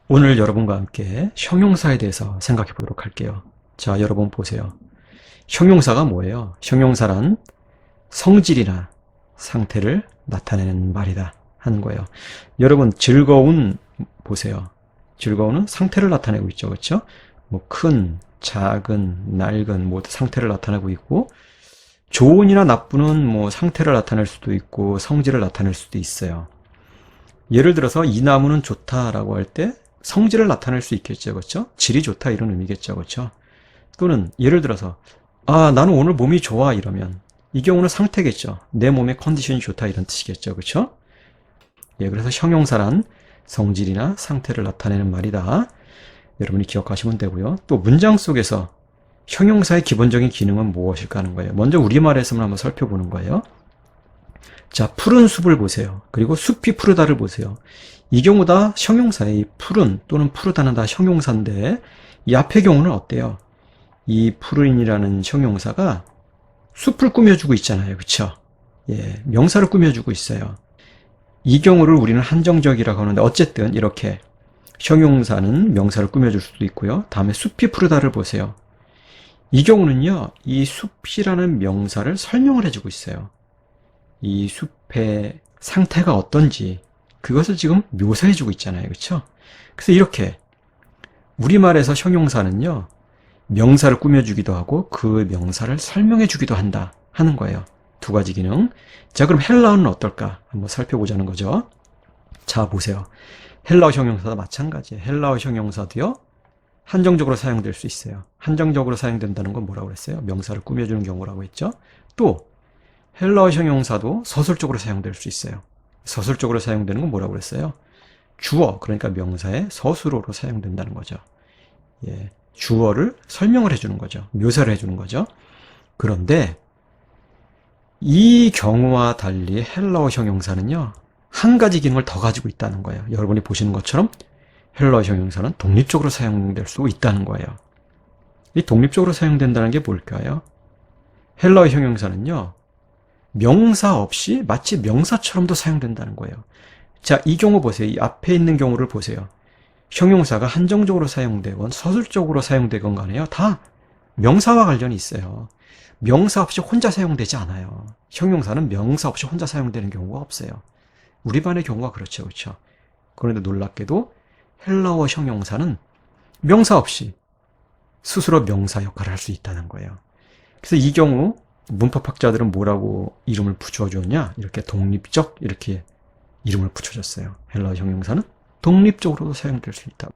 오늘 여러분과 함께 형용사에 대해서 생각해 보도록 할게요. 자, 여러분 보세요. 형용사가 뭐예요? 형용사란 성질이나 상태를 나타내는 말이다 하는 거예요. 여러분, 즐거운 보세요. 즐거운은 상태를 나타내고 있죠. 그렇죠? 뭐 큰, 작은, 낡은 모두 상태를 나타내고 있고, 좋은이나 나쁜은 뭐 상태를 나타낼 수도 있고 성질을 나타낼 수도 있어요. 예를 들어서 이 나무는 좋다라고 할 때 성질을 나타낼 수 있겠죠. 그렇죠? 질이 좋다 이런 의미겠죠. 그렇죠? 또는 예를 들어서 나는 오늘 몸이 좋아 이러면 이 경우는 상태겠죠. 내 몸의 컨디션이 좋다 이런 뜻이겠죠. 그렇죠? 예, 그래서 형용사란 성질이나 상태를 나타내는 말이다. 여러분이 기억하시면 되고요. 또 문장 속에서 형용사의 기본적인 기능은 무엇일까 하는 거예요. 먼저 우리말에서만 한번 살펴보는 거예요. 자, 푸른 숲을 보세요. 그리고 숲이 푸르다를 보세요. 이 경우 다 형용사의 푸른 또는 푸르다는 다 형용사인데 이 앞의 경우는 어때요? 이 푸른이라는 형용사가 숲을 꾸며주고 있잖아요. 그쵸? 예, 명사를 꾸며주고 있어요. 이 경우를 우리는 한정적이라고 하는데 어쨌든 이렇게 형용사는 명사를 꾸며줄 수도 있고요. 다음에 숲이 푸르다를 보세요. 이 경우는요, 이 숲이라는 명사를 설명을 해주고 있어요. 이 숲의 상태가 어떤지 그것을 지금 묘사해주고 있잖아요. 그렇죠? 그래서 이렇게 우리말에서 형용사는요, 명사를 꾸며주기도 하고 그 명사를 설명해주기도 한다 하는 거예요. 두 가지 기능. 자, 그럼 헬라어는 어떨까? 한번 살펴보자는 거죠. 자, 보세요. 헬라어 형용사도 마찬가지예요. 헬라어 형용사도요, 한정적으로 사용될 수 있어요. 한정적으로 사용된다는 건 뭐라고 그랬어요? 명사를 꾸며주는 경우라고 했죠. 또 헬라어 형용사도 서술적으로 사용될 수 있어요. 서술적으로 사용되는 건 뭐라고 그랬어요? 주어, 그러니까 명사의 서술어로 사용된다는 거죠. 예, 주어를 설명을 해주는 거죠. 묘사를 해주는 거죠. 그런데 이 경우와 달리 헬라어 형용사는요, 한 가지 기능을 더 가지고 있다는 거예요. 여러분이 보시는 것처럼 헬라어 형용사는 독립적으로 사용될 수 있다는 거예요. 이 독립적으로 사용된다는 게 뭘까요? 헬라어 형용사는요, 명사 없이 마치 명사처럼도 사용된다는 거예요. 자, 이 경우 보세요. 이 앞에 있는 경우를 보세요. 형용사가 한정적으로 사용되건 서술적으로 되건 간에요, 다 명사와 관련이 있어요. 명사 없이 혼자 사용되지 않아요. 형용사는 명사 없이 혼자 사용되는 경우가 없어요. 우리 반의 경우가 그렇죠. 그렇죠? 그런데 놀랍게도 헬라어 형용사는 명사 없이 스스로 명사 역할을 할 수 있다는 거예요. 그래서 이 경우 문법학자들은 뭐라고 이름을 붙여줬냐? 이렇게 독립적 이렇게 이름을 붙여줬어요. 헬라어 형용사는 독립적으로도 사용될 수 있다.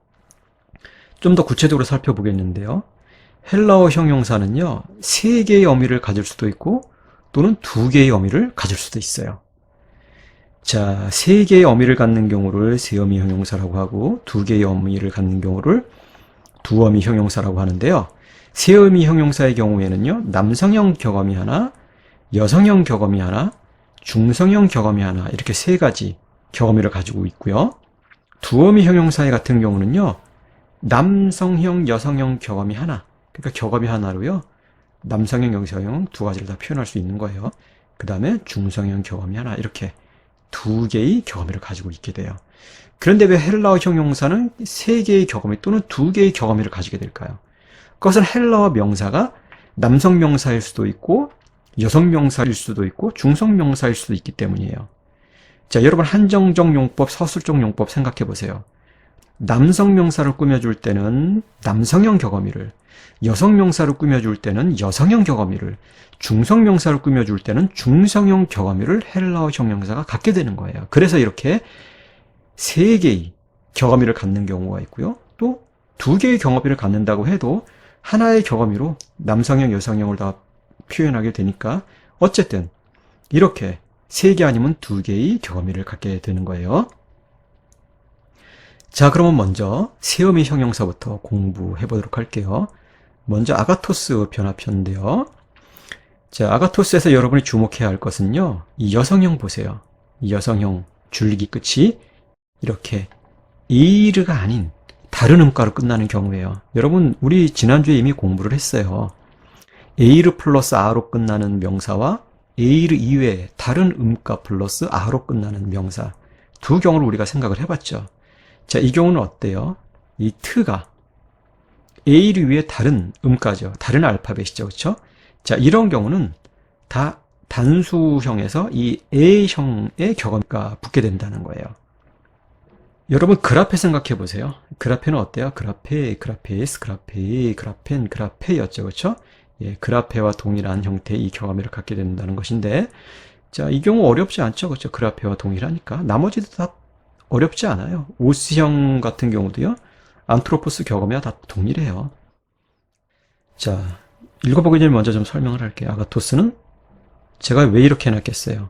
좀 더 구체적으로 살펴보겠는데요. 헬라어 형용사는요, 세 개의 어미를 가질 수도 있고 또는 두 개의 어미를 가질 수도 있어요. 자, 세 개의 어미를 갖는 경우를 세어미 형용사라고 하고 두 개의 어미를 갖는 경우를 두어미 형용사라고 하는데요. 세어미 형용사의 경우에는요, 남성형 격어미 하나, 여성형 격어미 하나, 중성형 격어미 하나 이렇게 세 가지 격어미를 가지고 있고요. 두어미 형용사의 같은 경우는요, 남성형, 여성형 격어미 하나, 그러니까 격어미 하나로요, 남성형, 여성형 두 가지를 다 표현할 수 있는 거예요. 그 다음에 중성형 격어미 하나 이렇게 두 개의 격어미를 가지고 있게 돼요. 그런데 왜 헬라어 형용사는 세 개의 격어미 또는 두 개의 격어미를 가지게 될까요? 그것은 헬라어 명사가 남성 명사일 수도 있고 여성 명사일 수도 있고 중성 명사일 수도 있기 때문이에요. 자, 여러분 한정적 용법, 서술적 용법 생각해 보세요. 남성 명사를 꾸며줄 때는 남성형 격어미를, 여성 명사를 꾸며줄 때는 여성형 격어미를, 중성 명사를 꾸며줄 때는 중성형 격어미를 헬라어 형용사가 갖게 되는 거예요. 그래서 이렇게 세 개의 격어미를 갖는 경우가 있고요. 또 두 개의 격어미를 갖는다고 해도 하나의 격어미로 남성형, 여성형을 다 표현하게 되니까 어쨌든 이렇게 세 개 아니면 두 개의 격어미를 갖게 되는 거예요. 자, 그러면 먼저 세어미 형용사부터 공부해 보도록 할게요. 먼저 아가토스 변화표인데요. 자, 아가토스에서 여러분이 주목해야 할 것은요, 이 여성형 보세요. 이 여성형 줄기 끝이 이렇게 에이르가 아닌 다른 음가로 끝나는 경우예요. 여러분, 우리 지난주에 이미 공부를 했어요. 에이르 플러스 아로 끝나는 명사와 에이르 이외에 다른 음가 플러스 아로 끝나는 명사 두 경우를 우리가 생각을 해봤죠. 자, 이 경우는 어때요? 이 트가 A를 위해 다른 음가죠. 다른 알파벳이죠. 그렇죠? 자, 이런 경우는 다 단수형에서 이 A형의 격언가 붙게 된다는 거예요. 여러분 그라페 생각해 보세요. 그라페는 어때요? 그라페, 그라페스, 그라페, 그라펜, 그라페였죠. 그렇죠? 예, 그라페와 동일한 형태의 이 격언을 갖게 된다는 것인데, 자, 이 경우 어렵지 않죠. 그렇죠? 그라페와 동일하니까. 나머지도 다 어렵지 않아요. 오스형 같은 경우도요. 안트로포스 격언이와 다 동일해요. 자, 읽어보기 전에 먼저 좀 설명을 할게요. 아가토스는 제가 왜 이렇게 해놨겠어요?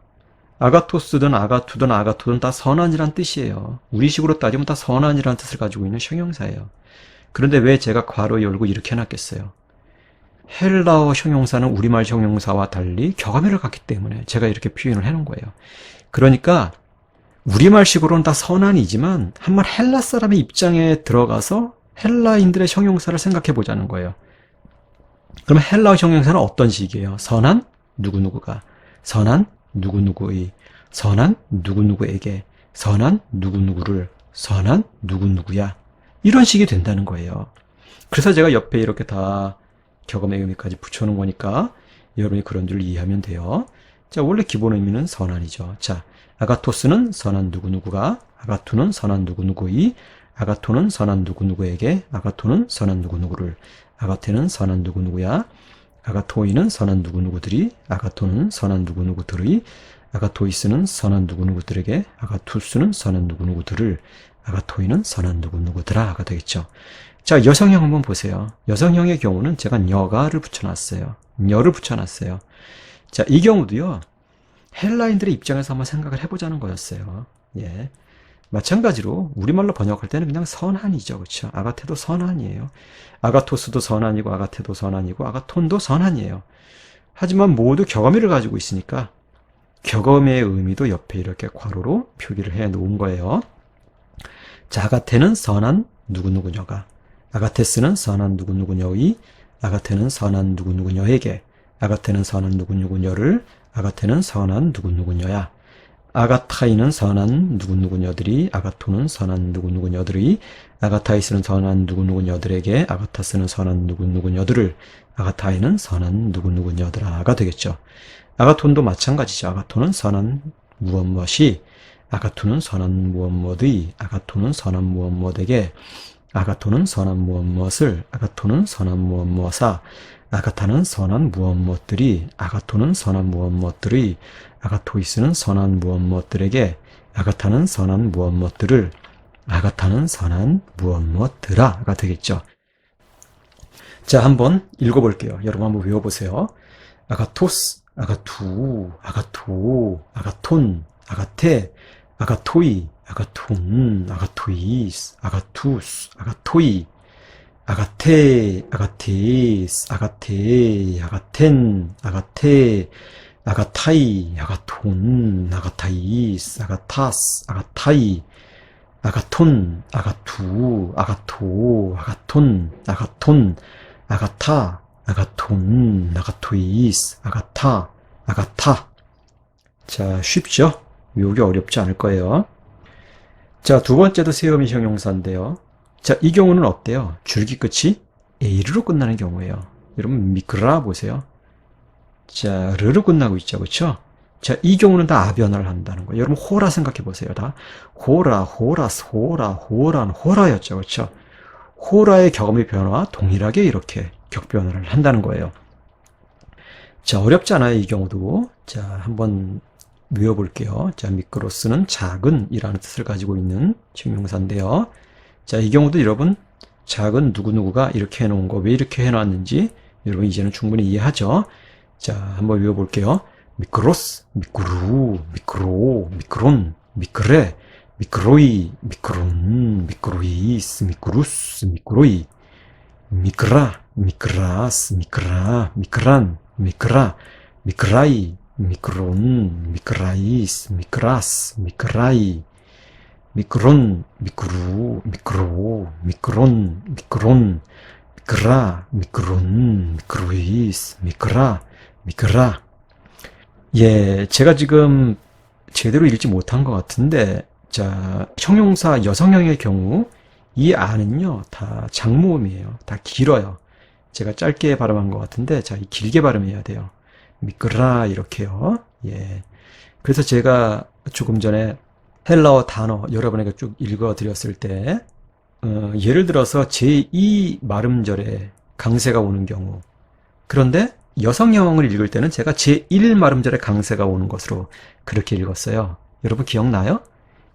아가토스든 아가투든 아가토든 다 선한이란 뜻이에요. 우리식으로 따지면 다 선한이란 뜻을 가지고 있는 형용사예요. 그런데 왜 제가 괄호 열고 이렇게 해놨겠어요? 헬라어 형용사는 우리말 형용사와 달리 격언어를 갖기 때문에 제가 이렇게 표현을 해놓은 거예요. 그러니까 우리말식으로는 다 선한이지만 한번 헬라 사람의 입장에 들어가서 헬라인들의 형용사를 생각해 보자는 거예요. 그러면 헬라어 형용사는 어떤 식이에요? 선한 누구누구가, 선한 누구누구의, 선한 누구누구에게, 선한 누구누구를, 선한 누구누구야. 이런 식이 된다는 거예요. 그래서 제가 옆에 이렇게 다 격언의 의미까지 붙여놓은 거니까 여러분이 그런 줄 이해하면 돼요. 자, 원래 기본 의미는 선한이죠. 자, 아가토스는 선한 누구누구가, 아가투는 선한 누구누구의, 아가토는 선한 누구누구에게, 아가토는 선한 누구누구를, 아가테는 선한 누구누구야, 아가토이는 선한 누구누구들이, 아가토는 선한 누구누구들의, 아가토이스는 선한 누구누구들에게, 아가투스는 선한 누구누구들을, 아가토이는 선한 누구누구더라가 되겠죠. 자, 여성형 한번 보세요. 여성형의 경우는 제가 녀가를 붙여놨어요. 녀를 붙여놨어요. 자, 이 경우도요. 헬라인들의 입장에서 한번 생각을 해보자는 거였어요. 예. 마찬가지로 우리말로 번역할 때는 그냥 선한이죠. 그렇죠? 아가테도 선한이에요. 아가토스도 선한이고 아가테도 선한이고 아가톤도 선한이에요. 하지만 모두 격언어를 가지고 있으니까 격언어의 의미도 옆에 이렇게 괄호로 표기를 해 놓은 거예요. 자, 아가테는 선한 누구누구녀가, 아가테스는 선한 누구누구녀의, 아가테는 선한 누구누구녀에게, 아가테는 선한 누구누구녀를, 아가테는 선한 누구누구녀야. 아가타이는 선한 누구누구녀들이, 아가토는 선한 누구누구녀들의, 아가타이스는 선한 누구누구녀들에게, 아가타스는 선한 누구누구녀들을, 아가타이는 선한 누구누구녀들아가 되겠죠. 아가톤도 마찬가지죠. 아가토는 선한 무엇무엇이, 아가토는 선한 무엇무엇의, 아가토는 선한 무엇무엇에게, 아가토는 선한 무엇무엇을, 아가토는 선한 무엇무엇아, 아가타는 선한 무엇무엇들이, 아가토는 선한 무엇무엇들의, 아가토이스는 선한 무엇무엇들에게, 아가타는 선한 무엇무엇들을, 아가타는 선한 무엇무엇들아가 되겠죠. 자, 한번 읽어볼게요. 여러분 한번 외워보세요. 아가토스, 아가투, 아가토, 아가톤, 아가테, 아가토이, 아가톤, 아가토이스, 아가투스, 아가토이, 아가테, 아가테스, 아가테, 아가텐, 아가테, 아가타이, 아가톤, 아가타이스, 아가타스, 아가타이, 아가톤, 아가투, 아가토, 아가톤, 아가톤, 아가타, 아가톤, 아가토이스, 아가타, 아가타. 자, 쉽죠? 외우기 어렵지 않을 거예요. 자, 두 번째도 세음이 형용사인데요. 자, 이 경우는 어때요? 줄기 끝이 에이르로 끝나는 경우예요. 여러분 미끄라 보세요. 자, 르로 끝나고 있죠. 그렇죠? 자, 이 경우는 다 아변화를 한다는 거예요. 여러분 호라 생각해 보세요. 다 호라, 호라스, 호라, 호란, 호라였죠. 그렇죠? 호라의 격음의 변화와 동일하게 이렇게 격변화를 한다는 거예요. 자, 어렵지 않아요. 이 경우도. 자, 한번 외워볼게요. 자, 미크로스는 작은 이라는 뜻을 가지고 있는 형용사인데요. 자, 이 경우도 여러분 작은 누구누구가 이렇게 해놓은 거 왜 이렇게 해놨는지 여러분 이제는 충분히 이해하죠. 자, 한번 외워볼게요. 미크로스, 미크루, 미크로, 미크론, 미크레, 미크로이, 미크론, 미크로이스, 미크루스, 미크로이, 미크라, 미크라스, 미크라, 미크란, 미크라, 미크라이, 미크론, 미크라이스, 미크라스, 미크라이, 미크론, 미크루, 미크로, 미크론, 미크론, 미크라, 미크론, 미크로이스, 미크라, 미크라. 예, 제가 지금 제대로 읽지 못한 것 같은데 자, 형용사 여성형의 경우 이 아는요 다 장모음이에요. 다 길어요. 제가 짧게 발음한 것 같은데 자, 길게 발음해야 돼요. 미끄라 이렇게요. 예. 그래서 제가 조금 전에 헬라어 단어 여러분에게 쭉 읽어 드렸을 때 예를 들어서 제2 말음절에 강세가 오는 경우, 그런데 여성형을 읽을 때는 제가 제1 말음절에 강세가 오는 것으로 그렇게 읽었어요. 여러분 기억나요?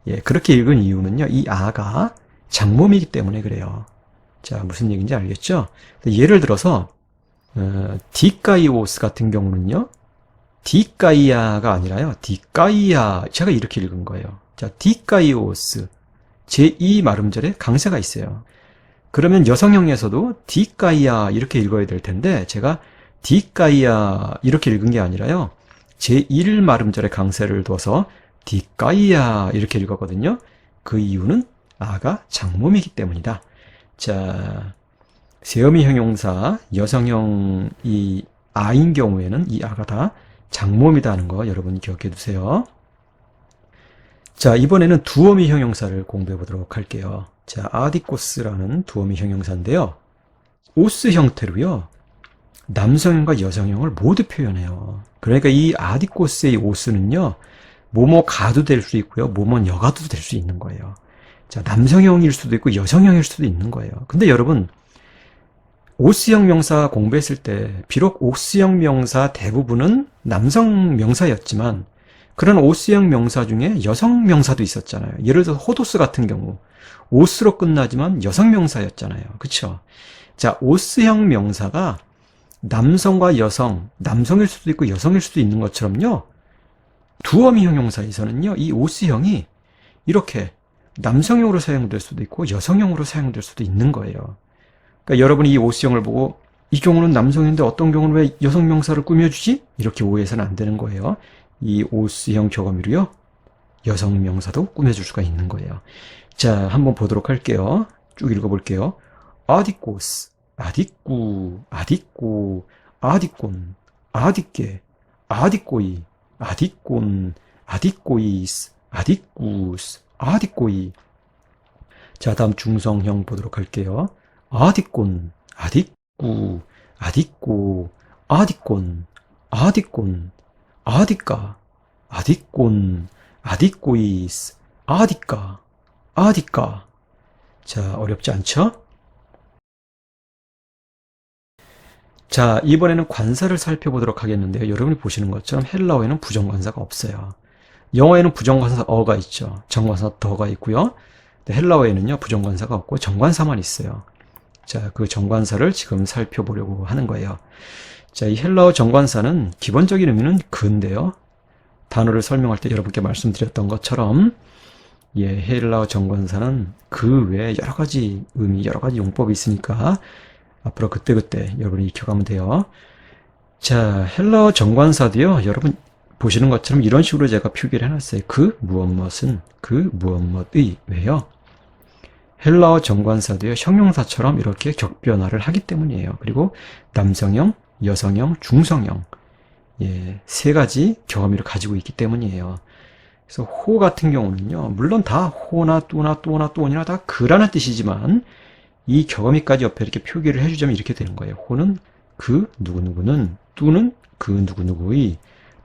예, 그렇게 읽은 이유는요, 이 아가 장모이기 때문에 그래요. 자, 무슨 얘기인지 알겠죠? 예를 들어서 디카이오스 같은 경우는요, 디카이아가 아니라요, 디카이아, 제가 이렇게 읽은 거예요. 자, 디카이오스 제2 말음절에 강세가 있어요. 그러면 여성형에서도 디카이아 이렇게 읽어야 될 텐데 제가 디카이아 이렇게 읽은 게 아니라요, 제1 말음절에 강세를 둬서 디카이아 이렇게 읽었거든요. 그 이유는 아가 장모이기 때문이다. 자, 세어미 형용사 여성형 이 아인 경우에는 이 아가 다 장모이다는 거 여러분 기억해 두세요. 자, 이번에는 두어미 형용사를 공부해 보도록 할게요. 자, 아디코스라는 두어미 형용사인데요. 오스 형태로요, 남성형과 여성형을 모두 표현해요. 그러니까 이 아디코스의 오스는요, 뭐뭐 가도 될 수 있고요, 뭐뭐 여가도 될 수 있는 거예요. 자, 남성형일 수도 있고 여성형일 수도 있는 거예요. 근데 여러분, 오스형 명사 공부했을 때 비록 오스형 명사 대부분은 남성 명사였지만 그런 오스형 명사 중에 여성 명사도 있었잖아요. 예를 들어서 호도스 같은 경우 오스로 끝나지만 여성 명사였잖아요. 그쵸? 자, 오스형 명사가 남성과 여성, 남성일 수도 있고 여성일 수도 있는 것처럼요, 두어미 형용사에서는요, 이 오스형이 이렇게 남성형으로 사용될 수도 있고 여성형으로 사용될 수도 있는 거예요. 그러니까 여러분이 이 오스형을 보고 이 경우는 남성인데 어떤 경우는 왜 여성 명사를 꾸며주지? 이렇게 오해해서는 안 되는 거예요. 이 오스형 격어미로요, 여성 명사도 꾸며줄 수가 있는 거예요. 자, 한번 보도록 할게요. 쭉 읽어볼게요. 아디코스, 아디꾸, 아디꼬, 아디콘, 아디께, 아디꼬이, 아디콘, 아디꼬이스, 아디꾸스, 아디꼬이. 자, 다음 중성형 보도록 할게요. 아디콘, 아디꾸, 아디꼬, 아디콘, 아디콘, 아디까, 아디콘, 아디꼬이스, 아디까, 아디까. 자, 어렵지 않죠? 자, 이번에는 관사를 살펴보도록 하겠는데요. 여러분이 보시는 것처럼 헬라어에는 부정관사가 없어요. 영어에는 부정관사 어가 있죠. 정관사 더가 있고요. 헬라어에는요, 부정관사가 없고 정관사만 있어요. 자, 그 정관사를 지금 살펴보려고 하는 거예요. 자, 이 헬라어 정관사는 기본적인 의미는 근데요. 단어를 설명할 때 여러분께 말씀드렸던 것처럼 예, 헬라어 정관사는 그 외에 여러 가지 의미, 여러 가지 용법이 있으니까 앞으로 그때그때 여러분이 익혀가면 돼요. 자, 헬라어 정관사도요, 여러분 보시는 것처럼 이런 식으로 제가 표기를 해놨어요. 그 무엇 무엇은, 그 무엇 무엇의. 왜요? 헬라어 정관사도요, 형용사처럼 이렇게 격변화를 하기 때문이에요. 그리고 남성형, 여성형, 중성형, 예, 세 가지 격어미를 가지고 있기 때문이에요. 그래서 호 같은 경우는요, 물론 다 호나 또나 또나 또니나 다 그라는 뜻이지만 이 격어미까지 옆에 이렇게 표기를 해주자면 이렇게 되는 거예요. 호는 그 누구누구는, 또는 그 누구누구의,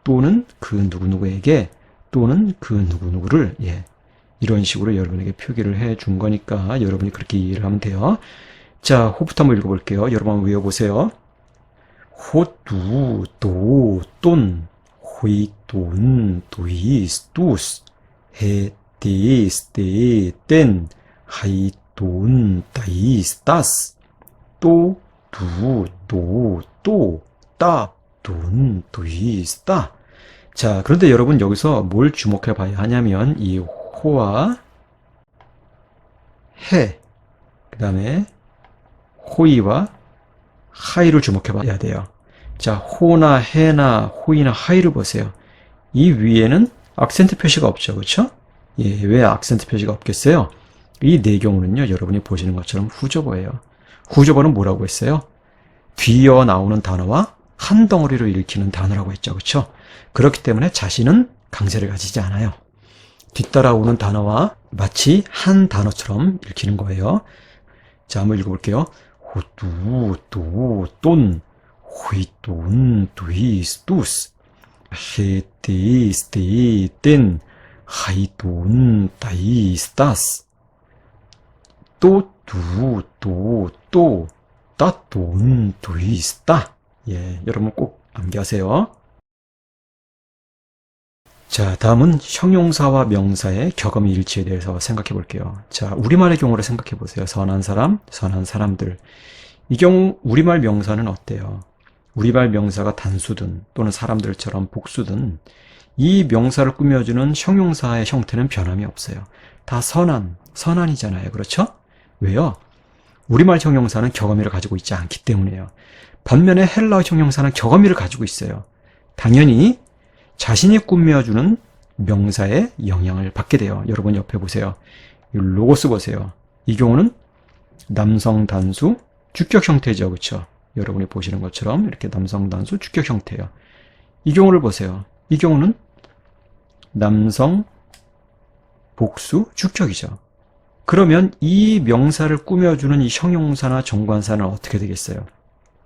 또는 그 누구누구에게, 또는 그 누구누구를, 예, 이런 식으로 여러분에게 표기를 해준 거니까 여러분이 그렇게 이해를 하면 돼요. 자, 호부터 한번 읽어볼게요. 여러분 한번 외워보세요. 호두, 도, 똔, 호이, 똔, 도이, 스투스, 해, 데, 스테, 땐, 하이, 돈, 다이, 스타스, 또, 두, 도, 또, 따, 돈, 도이, 스타. 자, 그런데 여러분 여기서 뭘 주목해 봐야 하냐면 이 호와 해, 그 다음에 호이와 하이를 주목해 봐야 돼요. 자, 호나 해나 호이나 하이를 보세요. 이 위에는 악센트 표시가 없죠. 그렇죠? 예, 왜 악센트 표시가 없겠어요? 이 네 경우는요, 여러분이 보시는 것처럼 후저어예요. 후저어는 뭐라고 했어요? 뒤이어 나오는 단어와 한 덩어리로 읽히는 단어라고 했죠. 그렇죠? 그렇기 때문에 자신은 강세를 가지지 않아요. 뒤따라오는 단어와 마치 한 단어처럼 읽히는 거예요. 자, 한번 읽어볼게요. 호뚜, 또, 똔, 호이똔, 뚜이스, 뚜스, 헤띠, 스티, 뗀, 하이똔, 따이스, 따스, 또, 뚜, 또, 따똔, 뚜이스, 따. 예, 여러분 꼭 암기하세요. 자, 다음은 형용사와 명사의 격언 일치에 대해서 생각해 볼게요. 자, 우리말의 경우를 생각해 보세요. 선한 사람, 선한 사람들. 이 경우 우리말 명사는 어때요? 우리말 명사가 단수든 또는 사람들처럼 복수든 이 명사를 꾸며주는 형용사의 형태는 변함이 없어요. 다 선한이잖아요. 그렇죠? 왜요? 우리말 형용사는 격언미를 가지고 있지 않기 때문이에요. 반면에 헬라어 형용사는 격언미를 가지고 있어요. 당연히 자신이 꾸며주는 명사의 영향을 받게 돼요. 여러분 옆에 보세요. 이 로고스 보세요. 이 경우는 남성 단수 주격 형태죠. 그렇죠? 여러분이 보시는 것처럼 이렇게 남성 단수 주격 형태예요. 이 경우를 보세요. 이 경우는 남성 복수 주격이죠. 그러면 이 명사를 꾸며주는 이 형용사나 정관사는 어떻게 되겠어요?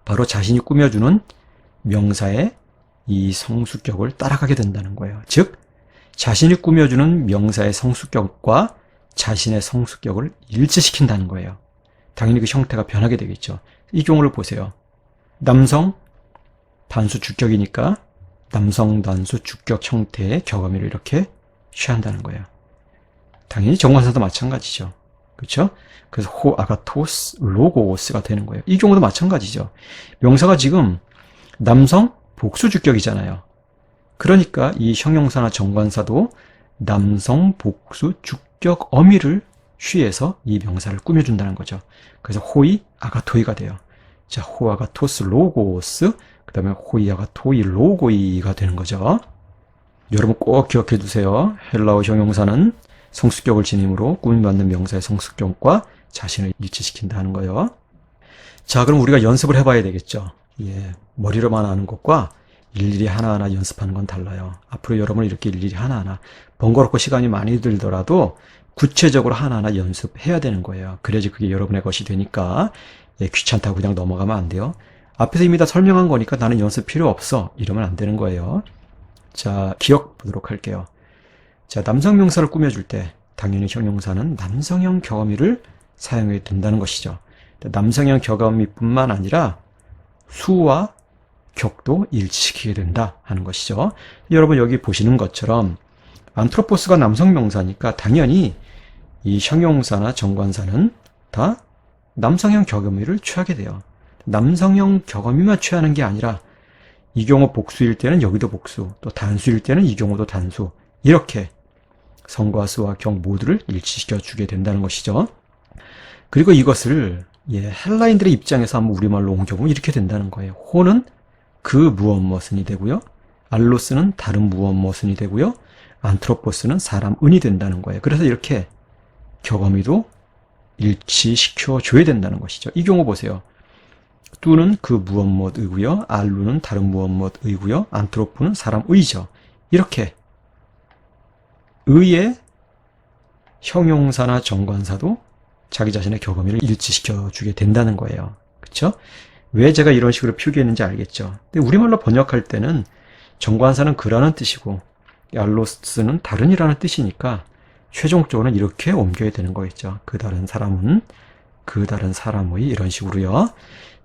바로 자신이 꾸며주는 명사의 이 성수격을 따라가게 된다는 거예요. 즉, 자신이 꾸며주는 명사의 성수격과 자신의 성수격을 일치시킨다는 거예요. 당연히 그 형태가 변하게 되겠죠. 이 경우를 보세요. 남성 단수 주격이니까 남성 단수 주격 형태의 격언미를 이렇게 취한다는 거예요. 당연히 정관사도 마찬가지죠. 그렇죠? 그래서 호 아가토스 로고스가 되는 거예요. 이 경우도 마찬가지죠. 명사가 지금 남성 복수 주격이잖아요. 그러니까 이 형용사나 정관사도 남성 복수 주격 어미를 취해서 이 명사를 꾸며준다는 거죠. 그래서 호이 아가토이가 돼요. 자, 호 아가토스 로고스, 그 다음에 호이 아가토이 로고이가 되는 거죠. 여러분 꼭 기억해 두세요. 헬라어 형용사는 성수격을 지님으로 꾸밈받는 명사의 성수격과 자신을 일치시킨다 하는 거예요. 자, 그럼 우리가 연습을 해봐야 되겠죠. 예, 머리로만 아는 것과 일일이 하나하나 연습하는 건 달라요. 앞으로 여러분은 이렇게 일일이 하나하나 번거롭고 시간이 많이 들더라도 구체적으로 하나하나 연습해야 되는 거예요. 그래야지 그게 여러분의 것이 되니까 예, 귀찮다고 그냥 넘어가면 안 돼요. 앞에서 이미 다 설명한 거니까 나는 연습 필요 없어 이러면 안 되는 거예요. 자, 기억 보도록 할게요. 자, 남성 명사를 꾸며줄 때 당연히 형용사는 남성형 격언미를 사용해야 된다는 것이죠. 남성형 격언미뿐만 아니라 수와 격도 일치시키게 된다 하는 것이죠. 여러분 여기 보시는 것처럼 안트로포스가 남성 명사니까 당연히 이 형용사나 정관사는 다 남성형 격언미를 취하게 돼요. 남성형 격언미만 취하는 게 아니라 이 경우 복수일 때는 여기도 복수, 또 단수일 때는 이 경우도 단수, 이렇게 성과 수와 격 모두를 일치시켜 주게 된다는 것이죠. 그리고 이것을 헬라인들의 입장에서 한번 우리말로 옮겨보면 이렇게 된다는 거예요. 호는 그 무엇 무엇은이 되고요. 알로스는 다른 무엇 무엇은이 되고요. 안트로포스는 사람 은이 된다는 거예요. 그래서 이렇게 격언미도 일치시켜 줘야 된다는 것이죠. 이 경우 보세요. 뚜는 그 무엇 무엇이고요. 알루는 다른 무엇 무엇이고요. 안트로포는 사람 의죠. 이렇게 의의 형용사나 정관사도 자기 자신의 격언미를 일치시켜 주게 된다는 거예요. 그렇죠? 왜 제가 이런 식으로 표기했는지 알겠죠? 근데 우리말로 번역할 때는 정관사는 그라는 뜻이고 알로스는 다른이라는 뜻이니까 최종적으로는 이렇게 옮겨야 되는 거겠죠. 그 다른 사람은 그 다른 사람의 이런 식으로요.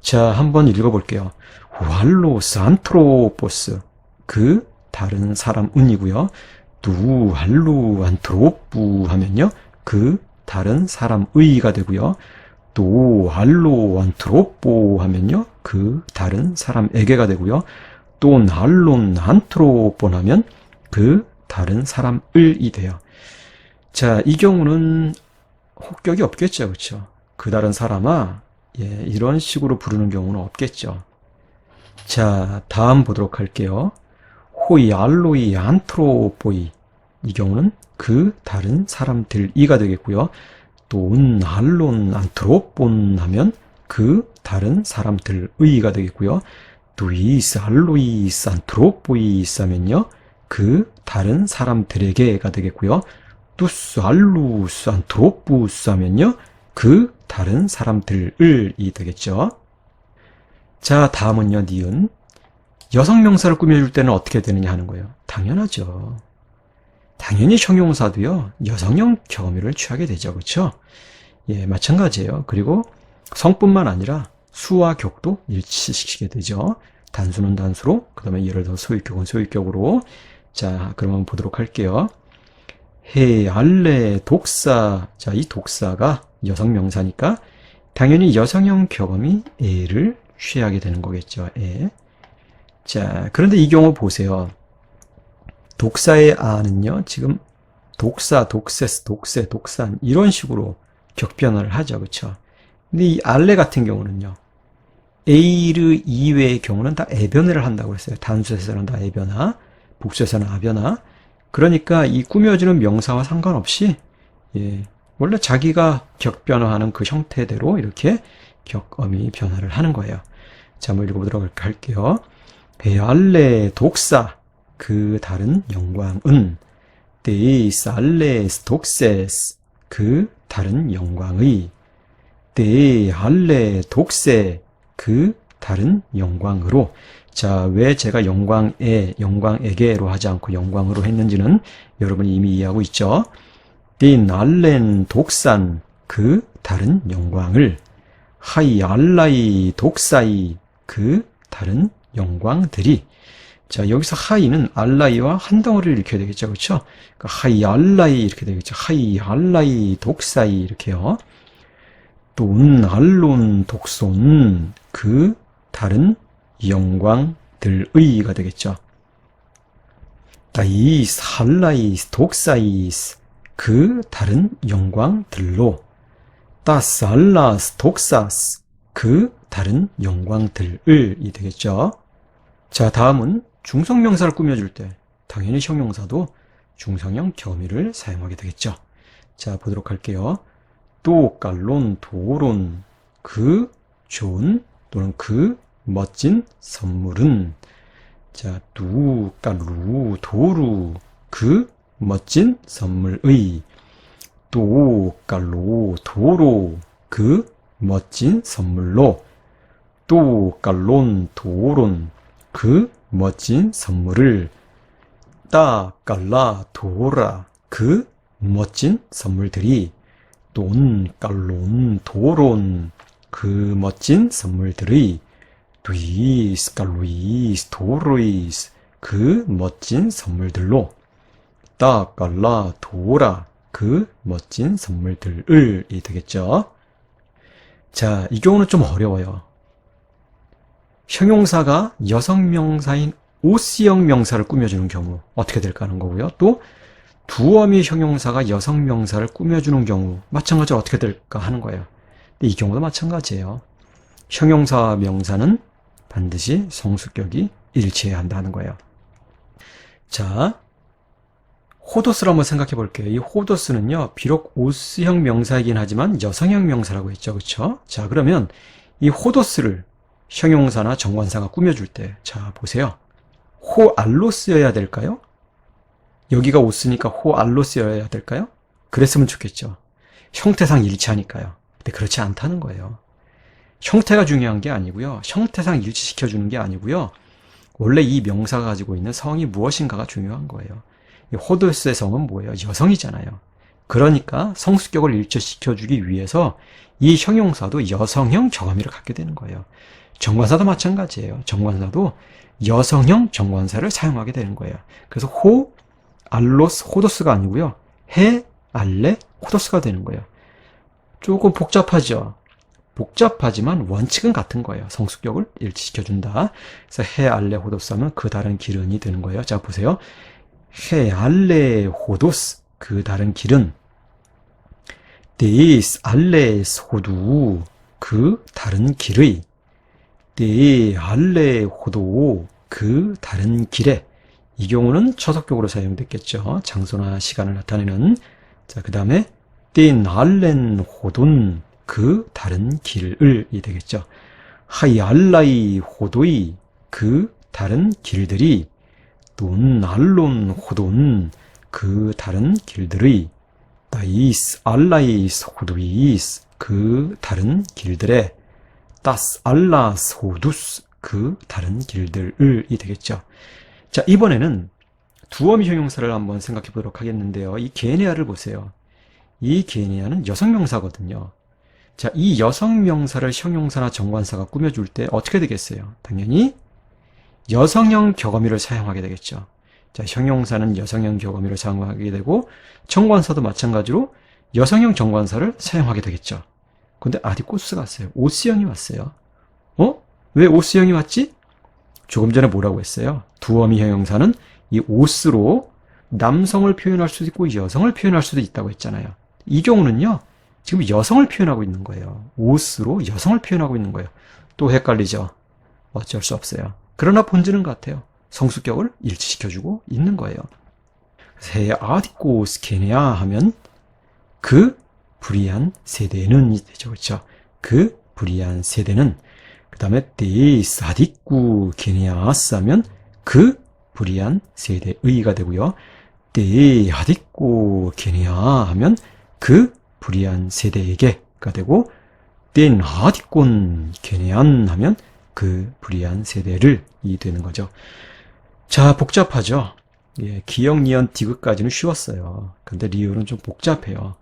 자, 한번 읽어볼게요. 알로스 안트로포스 그 다른 사람은이고요. 두 알루 안트로프 하면요. 그 다른 사람의가 되고요. 또 알로 안트로포 하면요. 그 다른 사람에게가 되고요. 또 알론 안트로폰 하면 그 다른 사람을이 돼요. 자, 이 경우는 혹격이 없겠죠. 그렇죠? 그 다른 사람아 이런 식으로 부르는 경우는 없겠죠. 자, 다음 보도록 할게요. 호이 알로이 안트로포이 이 경우는 그 다른 사람들이가 되겠고요. 또 알론 안트로폰 하면 그 다른 사람들의가 되겠고요. 두이스 알로이스 안트로포이스 하면요. 그 다른 사람들에게가 되겠고요. 투스, 알루스, 안트로푸스 하면요. 그 다른 사람들이 되겠죠. 자, 다음은요. 니은. 여성 명사를 꾸며줄 때는 어떻게 되느냐 하는 거예요. 당연하죠. 당연히 형용사도요. 여성형 경험을 취하게 되죠. 그렇죠? 예, 마찬가지예요. 그리고 성뿐만 아니라 수와 격도 일치시키게 되죠. 단수는 단수로, 그 다음에 예를 들어 소유격은 소유격으로. 자, 그러면 보도록 할게요. 해, 알레, 독사. 자, 이 독사가 여성 명사니까 당연히 여성형 경험이 에를 취하게 되는 거겠죠. 에. 자, 그런데 이 경우 보세요. 독사의 아는요, 지금 독사, 독세스, 독세, 독산 이런 식으로 격변을 하죠. 그렇죠? 근데 이 알레 같은 경우는요. 에이르 이외의 경우는 다 애변을 한다고 했어요. 단수에서는 다 애변화, 복수에서는 아변화. 그러니까 이 꾸며주는 명사와 상관없이 예, 원래 자기가 격변화하는 그 형태대로 이렇게 격엄이 변화를 하는 거예요. 자, 한번 읽어보도록 할게요. 베알레 독사 그 다른 영광은 데이스 알레스 독세스 그 다른 영광의 데알레 독세 그 다른 영광으로. 자, 왜 제가 영광에게로 하지 않고 영광으로 했는지는 여러분이 이미 이해하고 있죠. 딘 알렌 독산 그 다른 영광을 하이 알라이 독사이 그 다른 영광들이. 자, 여기서 하이는 알라이와 한 덩어리를 일으켜야 되겠죠. 그렇죠? 그러니까 하이 알라이 이렇게 되겠죠. 하이 알라이 독사이 이렇게요. 또 알론 독손 그 다른 영광들의가 되겠죠. 다이스 할라이스 독사이스 그 다른 영광들로. 따스 알라스 독사스 그 다른 영광들이 되겠죠. 자, 다음은 중성명사를 꾸며줄 때 당연히 형용사도 중성형 겸의를 사용하게 되겠죠. 자, 보도록 할게요. 또 깔론 도론 그 좋은 또는 그 멋진 선물은. 자, 두 깔루 도루 그 멋진 선물의. 또 깔로 도로 그 멋진 선물로. 또 깔론 도론 그 멋진 선물을. 따 깔라 도라 그 멋진 선물들이. 돈 깔론 도론 그 멋진 선물들의. 두이스 깔루이스 도로이스 그 멋진 선물들로. 따 깔라 도라 그 멋진 선물들이 되겠죠. 자, 이 경우는 좀 어려워요. 형용사가 여성명사인 오스형 명사를 꾸며주는 경우 어떻게 될까 하는 거고요. 또 두어미 형용사가 여성명사를 꾸며주는 경우 마찬가지로 어떻게 될까 하는 거예요. 근데 이 경우도 마찬가지예요. 형용사와 명사는 반드시 성수격이 일치해야 한다는 거예요. 자, 호도스를 한번 생각해 볼게요. 이 호도스는요, 비록 오스형 명사이긴 하지만 여성형 명사라고 했죠. 그렇죠? 자, 그러면 이 호도스를 형용사나 정관사가 꾸며줄 때, 자, 보세요. 호알로스여야 될까요? 여기가 오스니까 호알로스여야 될까요? 그랬으면 좋겠죠. 형태상 일치하니까요. 근데 그렇지 않다는 거예요. 형태가 중요한 게 아니고요. 형태상 일치시켜주는 게 아니고요. 원래 이 명사가 가지고 있는 성이 무엇인가가 중요한 거예요. 이 호도스의 성은 뭐예요? 여성이잖아요. 그러니까 성수격을 일치시켜주기 위해서 이 형용사도 여성형 정어미를 갖게 되는 거예요. 정관사도 마찬가지예요. 정관사도 여성형 정관사를 사용하게 되는 거예요. 그래서 호, 알로스, 호도스가 아니고요. 해, 알레, 호도스가 되는 거예요. 조금 복잡하죠? 복잡하지만 원칙은 같은 거예요. 성수격을 일치시켜준다. 그래서 해, 알레, 호도스 하면 그 다른 길은이 되는 거예요. 자, 보세요. 해, 알레, 호도스, 그 다른 길은. 데이스, 알레스, 호두, 그 다른 길의. 데, 알레, 호도, 그 다른 길에. 이 경우는 처속격으로 사용됐겠죠. 장소나 시간을 나타내는. 자, 그 다음에 데, 알렌, 호돈, 그 다른 길을이 되겠죠. 하이, 알라이, 호도이, 그 다른 길들이. 돈, 알론, 호돈, 그 다른 길들의. 다이스 알라이스 호두이스 그 다른 길들에 다스 알라스 호두스 그 다른 길들이 되겠죠. 자, 이번에는 두어미 형용사를 한번 생각해 보도록 하겠는데요. 이 게네아를 보세요. 이 게네아는 여성명사거든요. 자, 이 여성명사를 형용사나 정관사가 꾸며줄 때 어떻게 되겠어요? 당연히 여성형 격어미를 사용하게 되겠죠. 자, 형용사는 여성형 격어미를 사용하게 되고 정관사도 마찬가지로 여성형 정관사를 사용하게 되겠죠. 근데 아디코스가 왔어요. 오스형이 왔어요. 왜 오스형이 왔지? 조금 전에 뭐라고 했어요? 두어미 형용사는 이 오스로 남성을 표현할 수도 있고 여성을 표현할 수도 있다고 했잖아요. 이 경우는요, 지금 여성을 표현하고 있는 거예요. 오스로 여성을 표현하고 있는 거예요. 또 헷갈리죠? 어쩔 수 없어요. 그러나 본질은 같아요. 성수격을 일치시켜주고 있는 거예요. 세 아디코스 게네아 하면 그 불의한 세대는 되죠. 그렇죠? 그 불의한 세대는 그 다음에 데이스 아디쿠 게네아스 하면 그 불의한 세대의가 되고요. 데이 아디쿠 게네아 하면 그 불의한 세대에게가 되고 땐 아디콘 게네안 하면 그 불의한 세대를 이 되는 거죠. 자, 복잡하죠? 예, 기역, 니은, 디귿까지는 쉬웠어요. 근데 리을은 좀 복잡해요.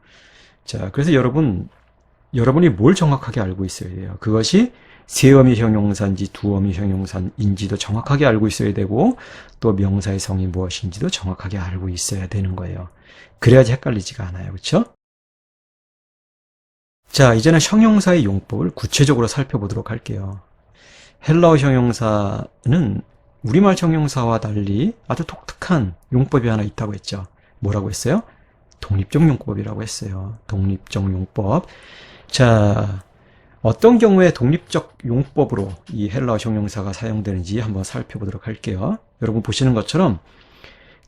자, 그래서 여러분이 뭘 정확하게 알고 있어야 돼요. 그것이 세어미 형용사인지 두어미 형용사인지도 정확하게 알고 있어야 되고 또 명사의 성이 무엇인지도 정확하게 알고 있어야 되는 거예요. 그래야지 헷갈리지가 않아요. 그렇죠? 자, 이제는 형용사의 용법을 구체적으로 살펴보도록 할게요. 헬라어 형용사는 우리말 형용사와 달리 아주 독특한 용법이 하나 있다고 했죠. 뭐라고 했어요? 독립적 용법이라고 했어요. 독립적 용법. 자, 어떤 경우에 독립적 용법으로 이 헬라어 형용사가 사용되는지 한번 살펴보도록 할게요. 여러분 보시는 것처럼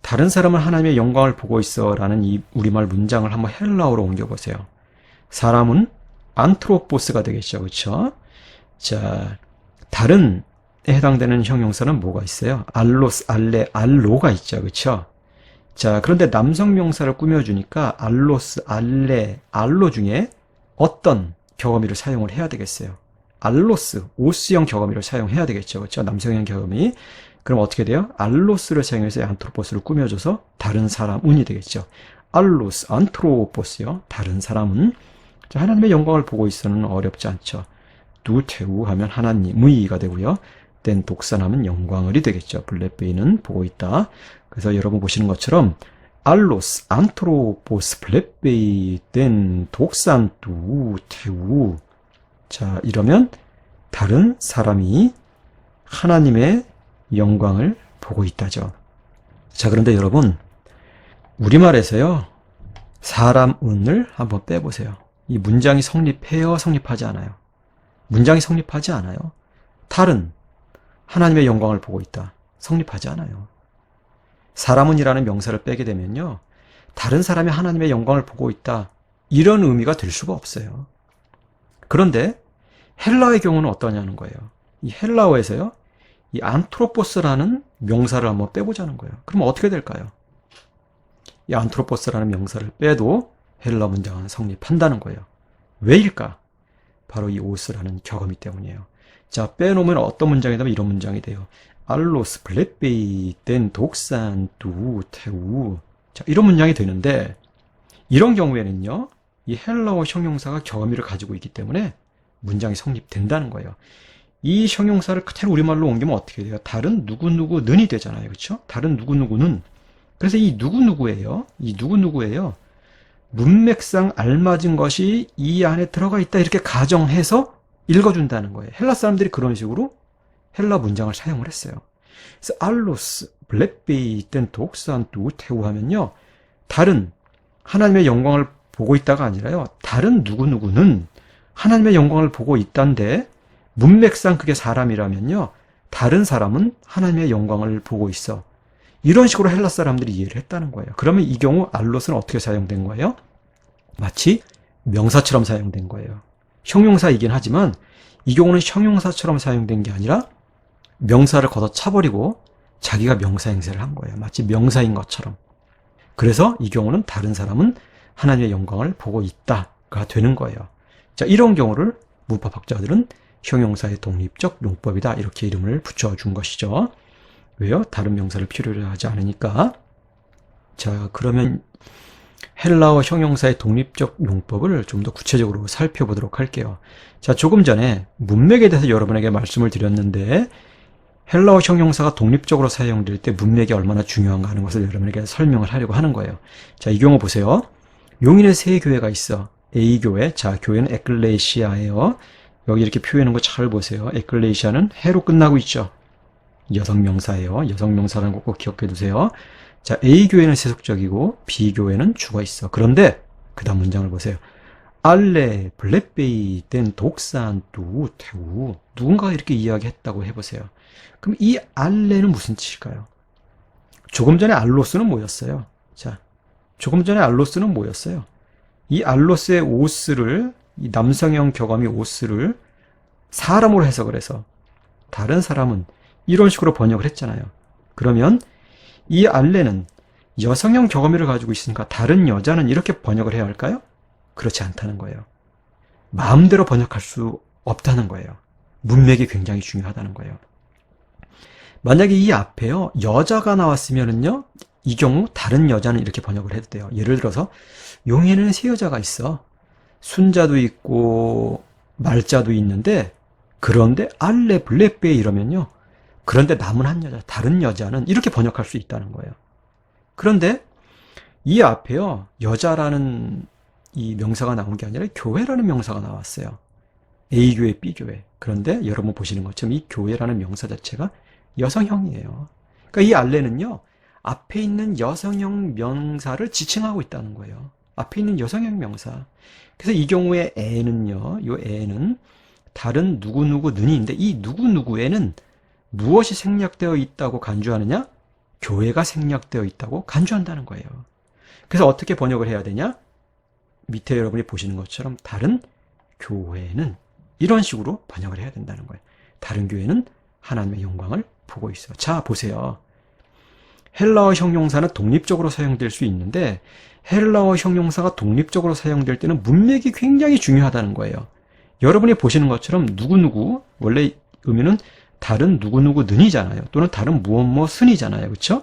다른 사람은 하나님의 영광을 보고 있어 라는 이 우리말 문장을 한번 헬라어로 옮겨보세요. 사람은 안트로포스가 되겠죠. 그렇죠? 자, 다른에 해당되는 형용사는 뭐가 있어요? 알로스, 알레, 알로가 있죠. 그렇죠? 자, 그런데 남성 명사를 꾸며주니까 알로스, 알레, 알로 중에 어떤 격어미를 사용을 해야 되겠어요? 알로스, 오스형 격어미를 사용해야 되겠죠. 그렇죠? 남성형 격어미. 그럼 어떻게 돼요? 알로스를 사용해서 안트로포스를 꾸며줘서 다른 사람은이 되겠죠. 알로스, 안트로포스요. 다른 사람은. 자, 하나님의 영광을 보고 있어는 어렵지 않죠. 두테우 하면 하나님의가 되고요. 땐 독산하면 영광을이 되겠죠. 블레베이는 보고 있다. 그래서 여러분 보시는 것처럼 알로스, 안트로포스, 블레베이, 땐 독산, 두테우. 자, 이러면 다른 사람이 하나님의 영광을 보고 있다죠. 자, 그런데 여러분 우리말에서요, 사람은을 한번 빼보세요. 이 문장이 성립해요? 성립하지 않아요? 문장이 성립하지 않아요. 다른 하나님의 영광을 보고 있다. 성립하지 않아요. 사람은이라는 명사를 빼게 되면요, 다른 사람이 하나님의 영광을 보고 있다. 이런 의미가 될 수가 없어요. 그런데 헬라어의 경우는 어떠냐는 거예요. 이 헬라어에서요, 이 안트로포스라는 명사를 한번 빼보자는 거예요. 그럼 어떻게 될까요? 이 안트로포스라는 명사를 빼도 헬라 문장은 성립한다는 거예요. 왜일까? 바로 이 오스라는 격어미 때문이에요. 자, 빼놓으면 어떤 문장이 되면 이런 문장이 돼요. 알로스, 블레베이, 땐 독산, 두, 테우. 자, 이런 문장이 되는데 이런 경우에는요, 이 헬라어 형용사가 격어미를 가지고 있기 때문에 문장이 성립된다는 거예요. 이 형용사를 그대로 우리말로 옮기면 어떻게 돼요? 다른 누구누구는이 되잖아요. 그렇죠? 다른 누구누구는. 그래서 이 누구누구예요. 이 누구누구예요. 문맥상 알맞은 것이 이 안에 들어가 있다. 이렇게 가정해서 읽어준다는 거예요. 헬라 사람들이 그런 식으로 헬라 문장을 사용을 했어요. 그래서 알로스, 블랙베이, 땐 독산, 두테우 하면요, 다른 하나님의 영광을 보고 있다가 아니라요, 다른 누구누구는 하나님의 영광을 보고 있단데 문맥상 그게 사람이라면요, 다른 사람은 하나님의 영광을 보고 있어. 이런 식으로 헬라 사람들이 이해를 했다는 거예요. 그러면 이 경우 알롯은 어떻게 사용된 거예요? 마치 명사처럼 사용된 거예요. 형용사이긴 하지만 이 경우는 형용사처럼 사용된 게 아니라 명사를 걷어차버리고 자기가 명사 행세를 한 거예요. 마치 명사인 것처럼. 그래서 이 경우는 다른 사람은 하나님의 영광을 보고 있다가 되는 거예요. 자, 이런 경우를 문법학자들은 형용사의 독립적 용법이다 이렇게 이름을 붙여준 것이죠. 왜요? 다른 명사를 필요로 하지 않으니까. 자, 그러면 헬라어 형용사의 독립적 용법을 좀 더 구체적으로 살펴보도록 할게요. 자, 조금 전에 문맥에 대해서 여러분에게 말씀을 드렸는데 헬라어 형용사가 독립적으로 사용될 때 문맥이 얼마나 중요한가 하는 것을 여러분에게 설명을 하려고 하는 거예요. 자, 이 경우 보세요. 용인에 세 교회가 있어. A교회. 자, 교회는 에클레시아예요. 여기 이렇게 표현한 거 잘 보세요. 에클레시아는 해로 끝나고 있죠. 여성명사예요. 여성명사라는 거 꼭 기억해 두세요. 자, A교회는 세속적이고 B교회는 죽어 있어. 그런데 그 다음 문장을 보세요. 알레, 블랙베이, 된 독산, 뚜, 태우. 누군가가 이렇게 이야기했다고 해보세요. 그럼 이 알레는 무슨 뜻일까요? 조금 전에 알로스는 뭐였어요? 자, 조금 전에 알로스는 뭐였어요? 이 알로스의 오스를, 이 남성형 격언이 오스를 사람으로 해석을 해서 다른 사람은 이런 식으로 번역을 했잖아요. 그러면 이 알레는 여성형 격언미를 가지고 있으니까 다른 여자는 이렇게 번역을 해야 할까요? 그렇지 않다는 거예요. 마음대로 번역할 수 없다는 거예요. 문맥이 굉장히 중요하다는 거예요. 만약에 이 앞에요, 여자가 나왔으면은요, 이 경우 다른 여자는 이렇게 번역을 해도 돼요. 예를 들어서 용에는 세 여자가 있어. 순자도 있고 말자도 있는데 그런데 알레 블랙베이 이러면요. 그런데 남은 한 여자, 다른 여자는 이렇게 번역할 수 있다는 거예요. 그런데 이 앞에요, 여자라는 이 명사가 나온 게 아니라 교회라는 명사가 나왔어요. A교회, B교회. 그런데 여러분 보시는 것처럼 이 교회라는 명사 자체가 여성형이에요. 그러니까 이 알레는요, 앞에 있는 여성형 명사를 지칭하고 있다는 거예요. 앞에 있는 여성형 명사. 그래서 이 경우에 애는요, 이 애는 다른 누구누구는인데 이 누구누구에는 무엇이 생략되어 있다고 간주하느냐? 교회가 생략되어 있다고 간주한다는 거예요. 그래서 어떻게 번역을 해야 되냐? 밑에 여러분이 보시는 것처럼 다른 교회는 이런 식으로 번역을 해야 된다는 거예요. 다른 교회는 하나님의 영광을 보고 있어. 자, 보세요. 헬라어 형용사는 독립적으로 사용될 수 있는데 헬라어 형용사가 독립적으로 사용될 때는 문맥이 굉장히 중요하다는 거예요. 여러분이 보시는 것처럼 누구누구, 원래 의미는 다른 누구누구는이잖아요. 또는 다른 무엇무엇은이잖아요. 그렇죠?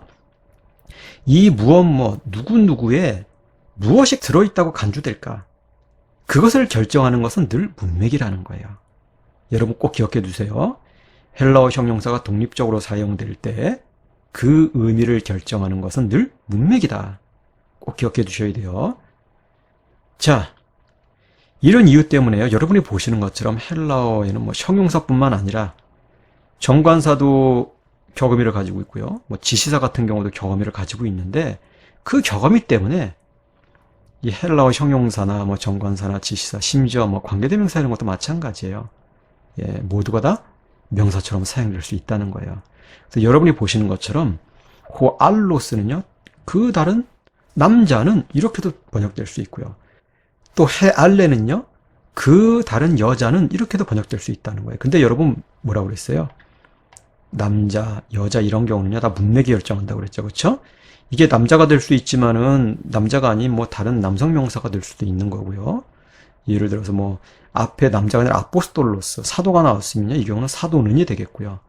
이 무엇뭐 누구누구에 무엇이 들어있다고 간주될까? 그것을 결정하는 것은 늘 문맥이라는 거예요. 여러분 꼭 기억해 두세요. 헬라어 형용사가 독립적으로 사용될 때 그 의미를 결정하는 것은 늘 문맥이다. 꼭 기억해 두셔야 돼요. 자, 이런 이유 때문에요. 여러분이 보시는 것처럼 헬라어에는 뭐 형용사뿐만 아니라 정관사도 격음의를 가지고 있고요. 뭐 지시사 같은 경우도 격음의를 가지고 있는데 그 격음의 때문에 이 헬라어 형용사나 뭐 정관사나 지시사, 심지어 뭐 관계대명사 이런 것도 마찬가지예요. 예, 모두가 다 명사처럼 사용될 수 있다는 거예요. 그래서 여러분이 보시는 것처럼 그 알로스는요, 그 다른 남자는 이렇게도 번역될 수 있고요. 또 알레는요, 그 다른 여자는 이렇게도 번역될 수 있다는 거예요. 근데 여러분 뭐라고 그랬어요? 남자, 여자 이런 경우는요, 다 문맥이 결정한다고 그랬죠. 그렇죠? 이게 남자가 될 수 있지만은 남자가 아닌 뭐 다른 남성 명사가 될 수도 있는 거고요. 예를 들어서 뭐 앞에 남자가 아니라 아포스톨로스, 사도가 나왔으면요, 이 경우는 사도는이 되겠고요.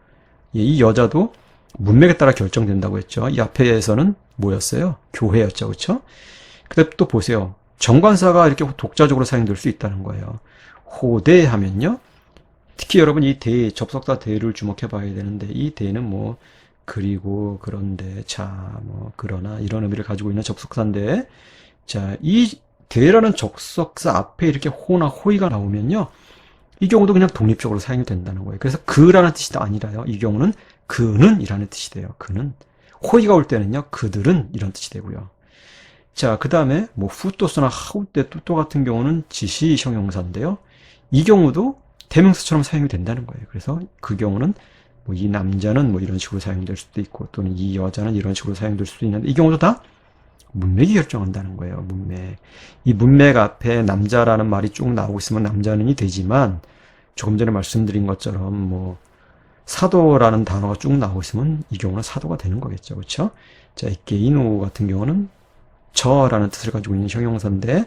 예, 이 여자도 문맥에 따라 결정된다고 했죠. 이 앞에서는 뭐였어요? 교회였죠. 그렇죠? 근데 또 보세요. 정관사가 이렇게 독자적으로 사용될 수 있다는 거예요. 호대 하면요. 특히 여러분 이 대, 접속사 대를 주목해 봐야 되는데 이 대는 뭐 그리고 그런데 자 뭐 그러나 이런 의미를 가지고 있는 접속사인데 자, 이 대라는 접속사 앞에 이렇게 호나 호의가 나오면요. 이 경우도 그냥 독립적으로 사용이 된다는 거예요. 그래서 그라는 뜻이 아니라요. 이 경우는 그는 이라는 뜻이 돼요. 그는. 호의가 올 때는요. 그들은 이런 뜻이 되고요. 자, 그 다음에 뭐 후토스나 하우때 뚜또 같은 경우는 지시 형용사인데요. 이 경우도 대명사처럼 사용이 된다는 거예요. 그래서 그 경우는 뭐 이 남자는 뭐 이런 식으로 사용될 수도 있고 또는 이 여자는 이런 식으로 사용될 수도 있는데 이 경우도 다 문맥이 결정한다는 거예요. 문맥. 이 문맥 앞에 남자라는 말이 쭉 나오고 있으면 남자는이 되지만 조금 전에 말씀드린 것처럼 뭐 사도라는 단어가 쭉 나오고 있으면 이 경우는 사도가 되는 거겠죠. 그렇죠? 자, 게이노 같은 경우는 저라는 뜻을 가지고 있는 형용사인데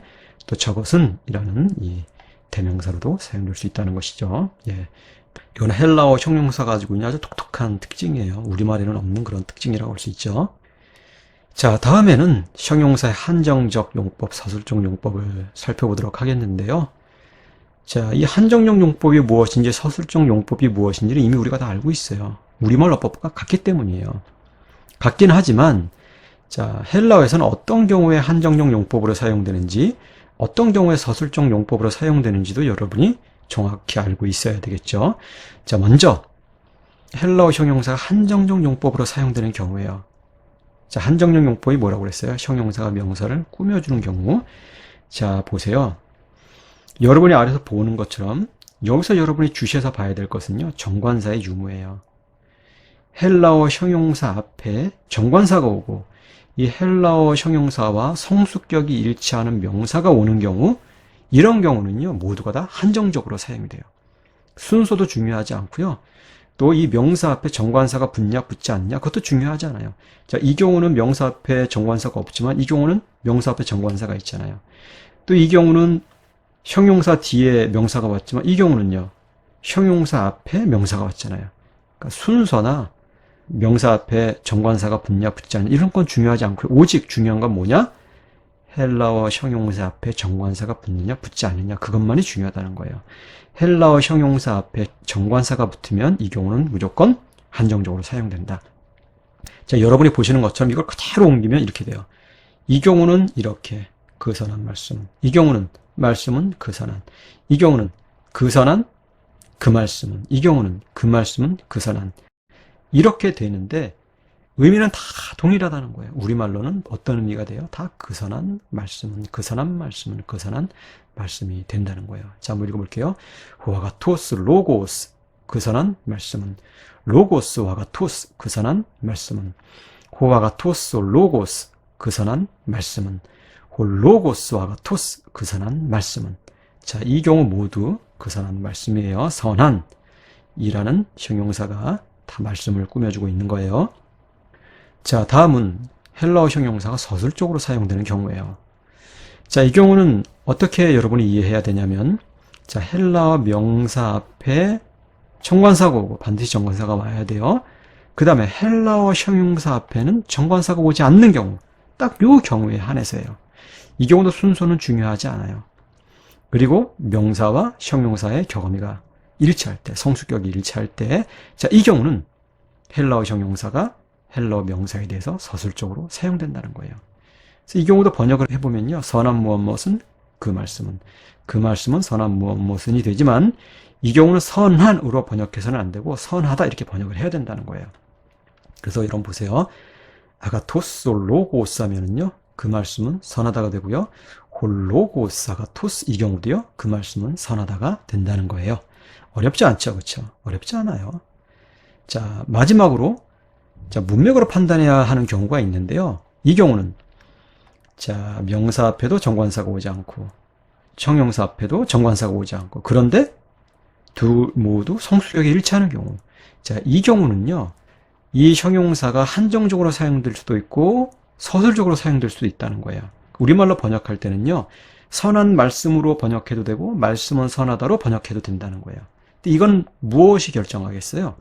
또 저것은 이라는 이 대명사로도 사용될 수 있다는 것이죠. 예. 이건 헬라어 형용사가 가지고 있는 아주 독특한 특징이에요. 우리말에는 없는 그런 특징이라고 할 수 있죠. 자, 다음에는 형용사의 한정적 용법, 서술적 용법을 살펴보도록 하겠는데요. 자, 이 한정적 용법이 무엇인지 서술적 용법이 무엇인지를 이미 우리가 다 알고 있어요. 우리말 어법과 같기 때문이에요. 같긴 하지만 자, 헬라어에서는 어떤 경우에 한정적 용법으로 사용되는지 어떤 경우에 서술적 용법으로 사용되는지도 여러분이 정확히 알고 있어야 되겠죠. 자, 먼저 헬라어 형용사가 한정적 용법으로 사용되는 경우예요. 자, 한정적 용법이 뭐라고 그랬어요? 형용사가 명사를 꾸며주는 경우. 자, 보세요. 여러분이 아래서 보는 것처럼 여기서 여러분이 주시해서 봐야 될 것은요, 정관사의 유무예요. 헬라어 형용사 앞에 정관사가 오고 이 헬라어 형용사와 성수격이 일치하는 명사가 오는 경우, 이런 경우는요 모두가 다 한정적으로 사용이 돼요. 순서도 중요하지 않고요. 또 이 명사 앞에 정관사가 붙냐 붙지 않냐 그것도 중요하지 않아요. 자, 이 경우는 명사 앞에 정관사가 없지만 이 경우는 명사 앞에 정관사가 있잖아요. 또 이 경우는 형용사 뒤에 명사가 왔지만 이 경우는요 형용사 앞에 명사가 왔잖아요. 그러니까 순서나 명사 앞에 정관사가 붙냐 붙지 않냐 이런 건 중요하지 않고 오직 중요한 건 뭐냐? 헬라어 형용사 앞에 정관사가 붙느냐 붙지 않느냐 그것만이 중요하다는 거예요. 헬라어 형용사 앞에 정관사가 붙으면 이 경우는 무조건 한정적으로 사용된다. 자, 여러분이 보시는 것처럼 이걸 그대로 옮기면 이렇게 돼요. 이 경우는 이렇게 그 선한 말씀, 이 경우는 말씀은 그 선한, 이 경우는 그 선한 그 말씀은, 이 경우는 그 말씀은 그 선한, 이렇게 되는데 의미는 다 동일하다는 거예요. 우리말로는 어떤 의미가 돼요? 다 그 선한 말씀은, 그 선한 말씀은, 그 선한 말씀이 된다는 거예요. 자, 한번 읽어볼게요. 호아가토스 로고스, 그 선한 말씀은, 로고스 와가토스, 그 선한 말씀은, 호아가토스 로고스, 그 선한 말씀은, 홀로고스 와가토스, 그 선한 말씀은. 자, 이 경우 모두 그 선한 말씀이에요. 선한 이라는 형용사가 다 말씀을 꾸며주고 있는 거예요. 자, 다음은 헬라어 형용사가 서술적으로 사용되는 경우예요. 자, 이 경우는 어떻게 여러분이 이해해야 되냐면, 자, 헬라어 명사 앞에 정관사가 오고 반드시 정관사가 와야 돼요. 그 다음에 헬라어 형용사 앞에는 정관사가 오지 않는 경우, 딱 요 경우에 한해서예요. 이 경우도 순서는 중요하지 않아요. 그리고 명사와 형용사의 격어미가 일치할 때, 성수격이 일치할 때, 자, 이 경우는 헬라어 형용사가 헬라어 명사에 대해서 서술적으로 사용된다는 거예요. 그래서 이 경우도 번역을 해보면요. 선한 무엇 무엇은 그 말씀은 선한 무엇 무엇은이 되지만 이 경우는 선한으로 번역해서는 안 되고 선하다 이렇게 번역을 해야 된다는 거예요. 그래서 여러분 보세요. 아가토스 로고스 하면은요. 그 말씀은 선하다가 되고요. 홀로고스 아가토스 이 경우도요. 그 말씀은 선하다가 된다는 거예요. 어렵지 않죠? 그렇죠? 어렵지 않아요. 자, 마지막으로 자, 문맥으로 판단해야 하는 경우가 있는데요. 이 경우는 자, 명사 앞에도 정관사가 오지 않고 형용사 앞에도 정관사가 오지 않고 그런데 둘 모두 성수격이 일치하는 경우. 자, 이 경우는요. 이 형용사가 한정적으로 사용될 수도 있고 서술적으로 사용될 수도 있다는 거예요. 우리말로 번역할 때는요. 선한 말씀으로 번역해도 되고 말씀은 선하다로 번역해도 된다는 거예요. 근데 이건 무엇이 결정하겠어요?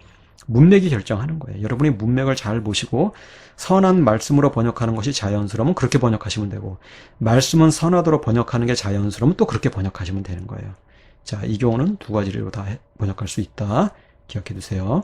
문맥이 결정하는 거예요. 여러분이 문맥을 잘 보시고 선한 말씀으로 번역하는 것이 자연스러우면 그렇게 번역하시면 되고 말씀은 선하도록 번역하는 게 자연스러우면 또 그렇게 번역하시면 되는 거예요. 자, 이 경우는 두 가지로 다 번역할 수 있다. 기억해 두세요.